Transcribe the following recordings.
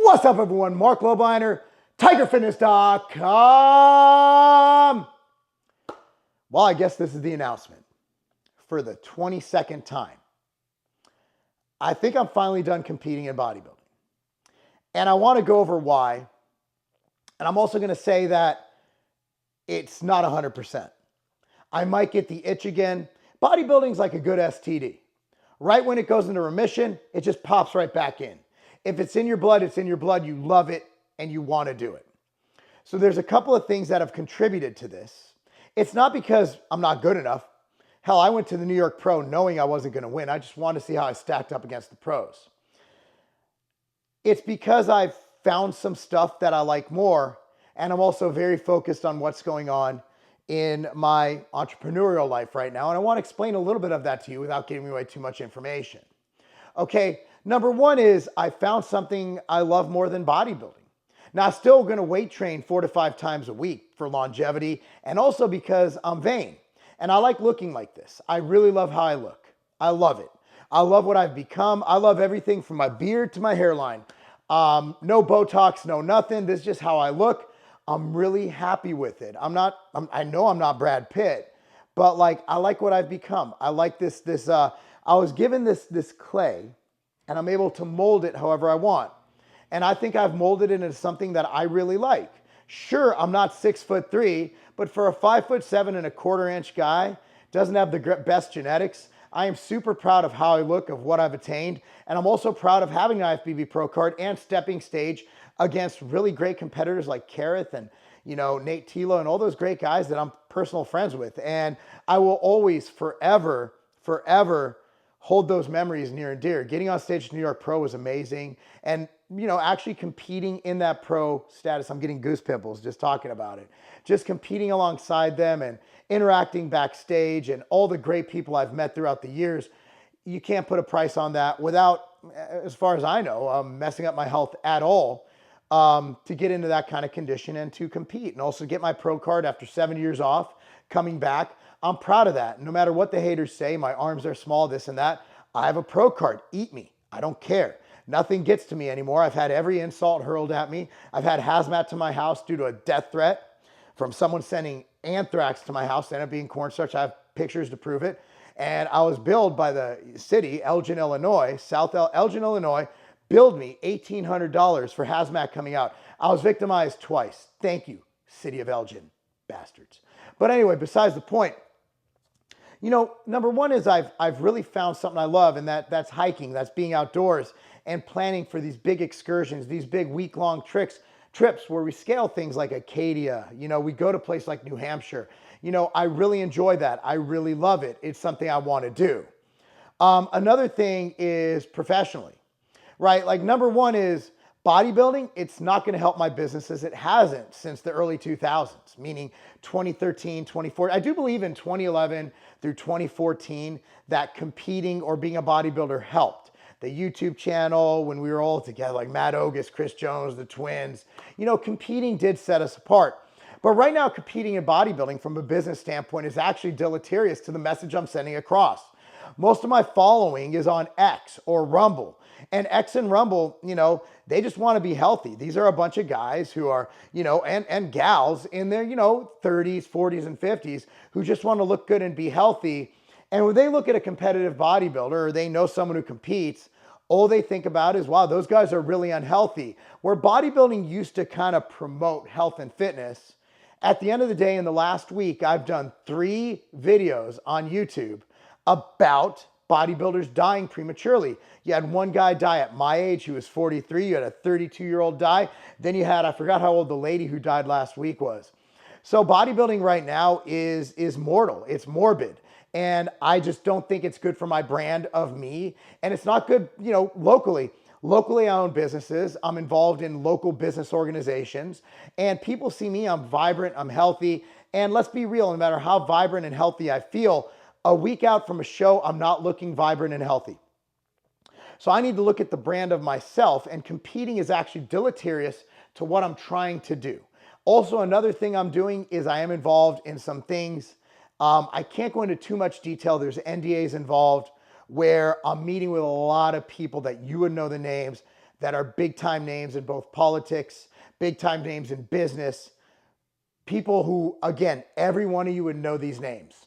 What's up, everyone? Marc Lobliner, TigerFitness.com. Well, I guess this is the announcement for the 22nd time. I think I'm finally done competing in bodybuilding. And I want to go over why. And I'm also going to say that it's not 100%. I might get the itch again. Bodybuilding's like a good STD. Right when it goes into remission, it just pops right back in. If it's in your blood, it's in your blood. You love it and you want to do it. So there's a couple of things that have contributed to this. It's not because I'm not good enough. Hell, I went to the New York Pro knowing I wasn't going to win. I just wanted to see how I stacked up against the pros. It's because I've found some stuff that I like more, and I'm also very focused on what's going on in my entrepreneurial life right now. And I want to explain a little bit of that to you without giving away too much information. Okay, number one is I found something I love more than bodybuilding. Now, I'm still going to weight train 4 to 5 times a week for longevity, and also because I'm vain. And I like looking like this. I really love how I look. I love it. I love what I've become. I love everything from my beard to my hairline. No Botox, no nothing. This is just how I look. I'm really happy with it. I know I'm not Brad Pitt, but like, I like what I've become. I like this, I was given this clay, and I'm able to mold it however I want. And I think I've molded it into something that I really like. Sure, I'm not 6'3", but for a 5'7¼ guy, doesn't have the best genetics. I am super proud of how I look, of what I've attained. And I'm also proud of having an IFBB Pro card and stepping stage against really great competitors like Kareth and, Nate Tilo and all those great guys that I'm personal friends with. And I will always forever hold those memories near and dear. Getting on stage at New York Pro was amazing. And, actually competing in that pro status, I'm getting goose pimples just talking about it. Just competing alongside them and interacting backstage and all the great people I've met throughout the years. You can't put a price on that without, as far as I know, messing up my health at all to get into that kind of condition and to compete. And also get my pro card after 7 years off, coming back. I'm proud of that. No matter what the haters say, my arms are small, this and that. I have a pro card. Eat me. I don't care. Nothing gets to me anymore. I've had every insult hurled at me. I've had hazmat to my house due to a death threat from someone sending anthrax to my house, ended up being cornstarch. I have pictures to prove it. And I was billed by the city, Elgin, Illinois, Elgin, Illinois, billed me $1,800 for hazmat coming out. I was victimized twice. Thank you, city of Elgin, bastards. But anyway, besides the point, number one is I've really found something I love, and that's hiking, that's being outdoors and planning for these big excursions, these big week-long trips where we scale things like Acadia. We go to a place like New Hampshire. I really enjoy that. I really love it. It's something I want to do. Another thing is professionally, right? Like number one is bodybuilding. It's not going to help my businesses. It hasn't since the early 2000s, meaning 2013, 2014. I do believe in 2011 through 2014 that competing or being a bodybuilder helped. The YouTube channel, when we were all together, like Matt Ogus, Chris Jones, the twins, competing did set us apart. But right now, competing in bodybuilding from a business standpoint is actually deleterious to the message I'm sending across. Most of my following is on X or Rumble. And X and Rumble, they just want to be healthy. These are a bunch of guys who are, and gals in their, 30s, 40s, and 50s who just want to look good and be healthy. And when they look at a competitive bodybuilder or they know someone who competes, all they think about is, wow, those guys are really unhealthy. Where bodybuilding used to kind of promote health and fitness, at the end of the day, in the last week, I've done 3 videos on YouTube about bodybuilders dying prematurely. You had one guy die at my age, who was 43. You had a 32-year-old die. Then you had, I forgot how old the lady who died last week was. So bodybuilding right now is mortal. It's morbid. And I just don't think it's good for my brand of me. And it's not good, locally. Locally, I own businesses. I'm involved in local business organizations. And people see me, I'm vibrant, I'm healthy. And let's be real, no matter how vibrant and healthy I feel, a week out from a show, I'm not looking vibrant and healthy. So I need to look at the brand of myself, and competing is actually deleterious to what I'm trying to do. Also, another thing I'm doing is I am involved in some things. I can't go into too much detail. There's NDAs involved where I'm meeting with a lot of people that you would know the names that are big time names in both politics, big time names in business, people who, again, every one of you would know these names.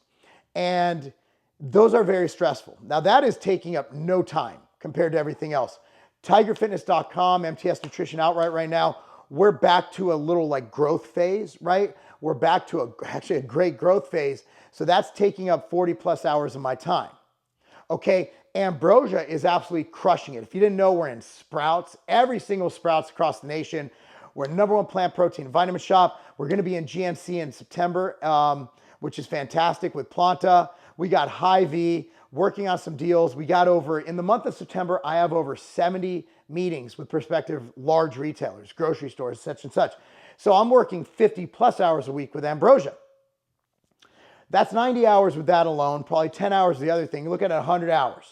And those are very stressful. Now that is taking up no time compared to everything else. Tigerfitness.com, MTS Nutrition Outright right now, we're back to a little like growth phase, right? We're back to actually a great growth phase. So that's taking up 40 plus hours of my time. Okay, Ambrosia is absolutely crushing it. If you didn't know, we're in Sprouts, every single Sprouts across the nation. We're #1 plant protein vitamin shop. We're going to be in GNC in September, which is fantastic with Planta. We got Hy-Vee working on some deals. We got in the month of September, I have over 70 meetings with prospective large retailers, grocery stores, such and such. So I'm working 50 plus hours a week with Ambrosia. That's 90 hours with that alone, probably 10 hours the other thing. You look at it, 100 hours.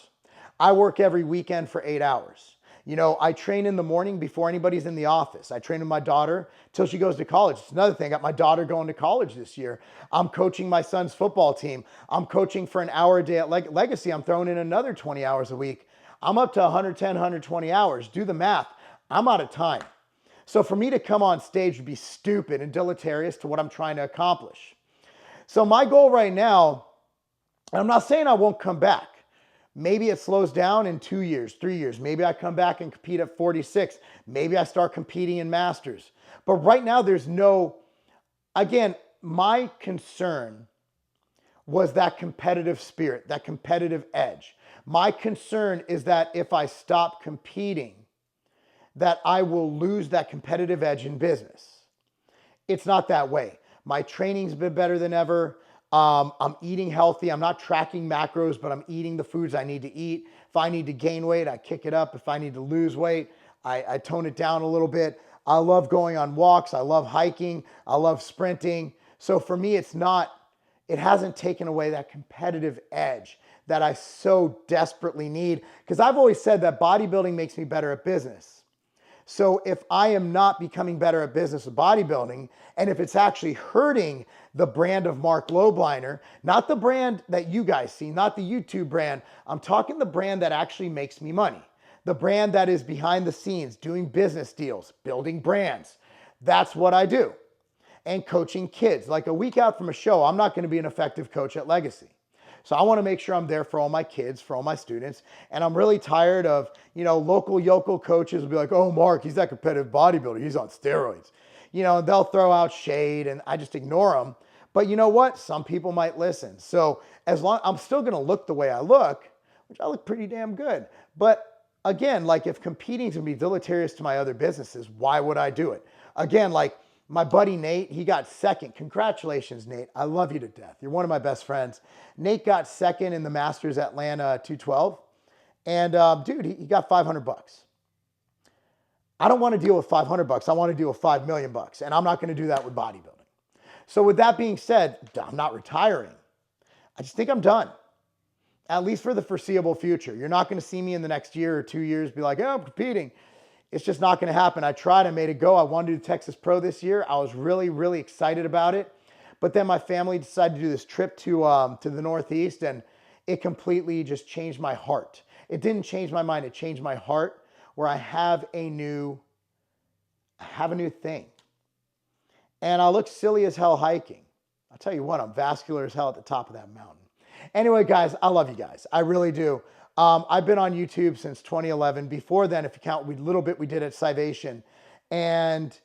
I work every weekend for 8 hours. You know, I train in the morning before anybody's in the office. I train with my daughter till she goes to college. It's another thing. I got my daughter going to college this year. I'm coaching my son's football team. I'm coaching for an hour a day at Legacy. I'm throwing in another 20 hours a week. I'm up to 110, 120 hours. Do the math. I'm out of time. So for me to come on stage would be stupid and deleterious to what I'm trying to accomplish. So my goal right now, and I'm not saying I won't come back. Maybe it slows down in 2 years, 3 years. Maybe I come back and compete at 46. Maybe I start competing in Masters. But right now there's again, my concern was that competitive spirit, that competitive edge. My concern is that if I stop competing, that I will lose that competitive edge in business. It's not that way. My training's been better than ever. I'm eating healthy. I'm not tracking macros, but I'm eating the foods I need to eat. If I need to gain weight, I kick it up. If I need to lose weight, I tone it down a little bit. I love going on walks. I love hiking. I love sprinting. So for me, it hasn't taken away that competitive edge that I so desperately need. Because I've always said that bodybuilding makes me better at business. So if I am not becoming better at business with bodybuilding, and if it's actually hurting the brand of Marc Lobliner, not the brand that you guys see, not the YouTube brand, I'm talking the brand that actually makes me money. The brand that is behind the scenes, doing business deals, building brands. That's what I do. And coaching kids. Like a week out from a show, I'm not going to be an effective coach at Legacy. So I want to make sure I'm there for all my kids, for all my students. And I'm really tired of, local yokel coaches will be like, oh, Mark, he's that competitive bodybuilder. He's on steroids. They'll throw out shade and I just ignore them. But you know what? Some people might listen. So I'm still going to look the way I look, which I look pretty damn good. But again, like if competing is going to be deleterious to my other businesses, why would I do it? Again, like my buddy Nate, he got second. Congratulations, Nate. I love you to death. You're one of my best friends. Nate got second in the Masters Atlanta 212. And dude, he got $500. I don't want to deal with $500. I want to deal with $5 million. And I'm not going to do that with bodybuilding. So with that being said, I'm not retiring. I just think I'm done. At least for the foreseeable future. You're not going to see me in the next year or 2 years be like, oh, I'm competing. It's just not going to happen. I tried, I made it go. I wanted to do Texas Pro this year. I was really, really excited about it. But then my family decided to do this trip to the Northeast, and it completely just changed my heart. It didn't change my mind. It changed my heart, where I have a new thing. And I look silly as hell hiking. I'll tell you what, I'm vascular as hell at the top of that mountain. Anyway, guys, I love you guys. I really do. I've been on YouTube since 2011. Before then, if you count a little bit we did at Scivation. And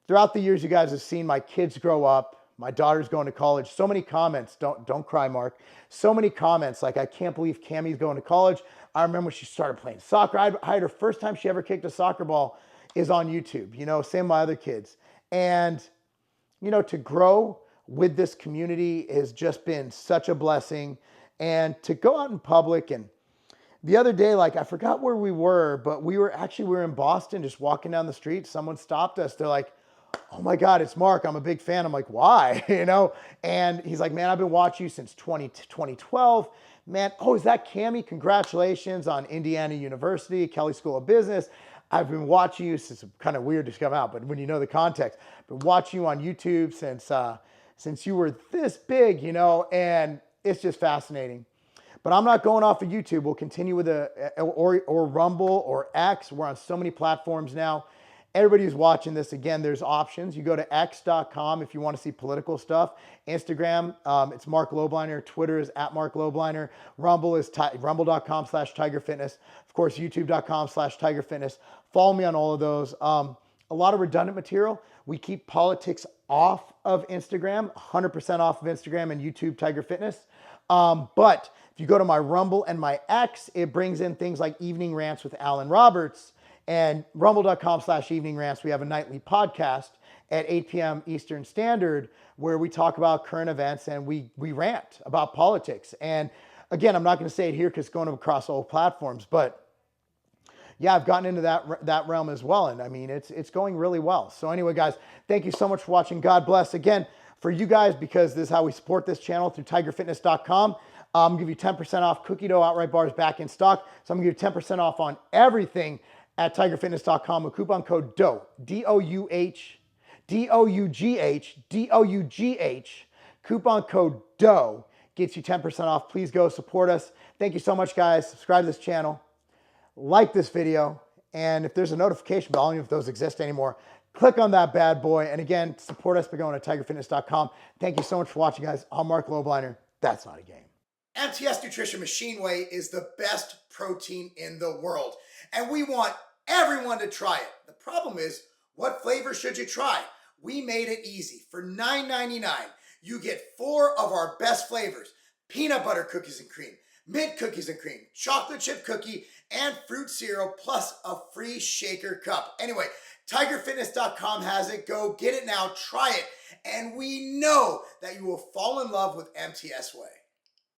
throughout the years, you guys have seen my kids grow up. My daughter's going to college. So many comments. Don't cry, Mark. So many comments like, I can't believe Cammie's going to college. I remember when she started playing soccer. I had her first time she ever kicked a soccer ball is on YouTube. Same with my other kids. And, to grow with this community has just been such a blessing. And to go out in public, and the other day, like I forgot where we were, but we were in Boston, just walking down the street. Someone stopped us. They're like, oh my God, it's Mark. I'm a big fan. I'm like, why? And he's like, man, I've been watching you since 2012. Man, oh, is that Cammie? Congratulations on Indiana University, Kelley School of Business. I've been watching you since, kind of weird to come out, but when you know the context, I've been watching you on YouTube since you were this big, and it's just fascinating. But I'm not going off of YouTube. We'll continue with or Rumble or X. We're on so many platforms now. Everybody who's watching this, again, there's options. You go to x.com if you want to see political stuff. Instagram, it's Marc Lobliner. Twitter is @Marc Lobliner. Rumble is rumble.com/tigerfitness. Of course, youtube.com/tigerfitness. Follow me on all of those. A lot of redundant material. We keep politics off of Instagram, 100% off of Instagram and YouTube Tiger Fitness. But if you go to my Rumble and my X, it brings in things like Evening Rants with Alan Roberts. And rumble.com/evening rants, we have a nightly podcast at 8 p.m. Eastern Standard where we talk about current events and we rant about politics. And again, I'm not going to say it here because it's going across all platforms, but yeah, I've gotten into that realm as well. And I mean, it's going really well. So anyway, guys, thank you so much for watching. God bless. Again, for you guys, because this is how we support this channel through tigerfitness.com. I'm going to give you 10% off cookie dough outright bars back in stock. So I'm going to give you 10% off on everything at tigerfitness.com with coupon code DOUGH, D-O-U-H, D-O-U-G-H, D-O-U-G-H. Coupon code DOUGH gets you 10% off. Please go support us. Thank you so much, guys. Subscribe to this channel. Like this video. And if there's a notification bell, I don't know if those exist anymore, click on that bad boy. And again, support us by going to tigerfitness.com. Thank you so much for watching, guys. I'm Marc Lobliner. That's not a game. MTS Nutrition Machine Whey is the best protein in the world. And we want everyone to try it. The problem is, what flavor should you try? We made it easy. For $9.99, you get 4 of our best flavors: peanut butter cookies and cream, mint cookies and cream, chocolate chip cookie, and fruit cereal, plus a free shaker cup. Anyway, tigerfitness.com has it. Go get it now. Try it. And we know that you will fall in love with MTS Whey.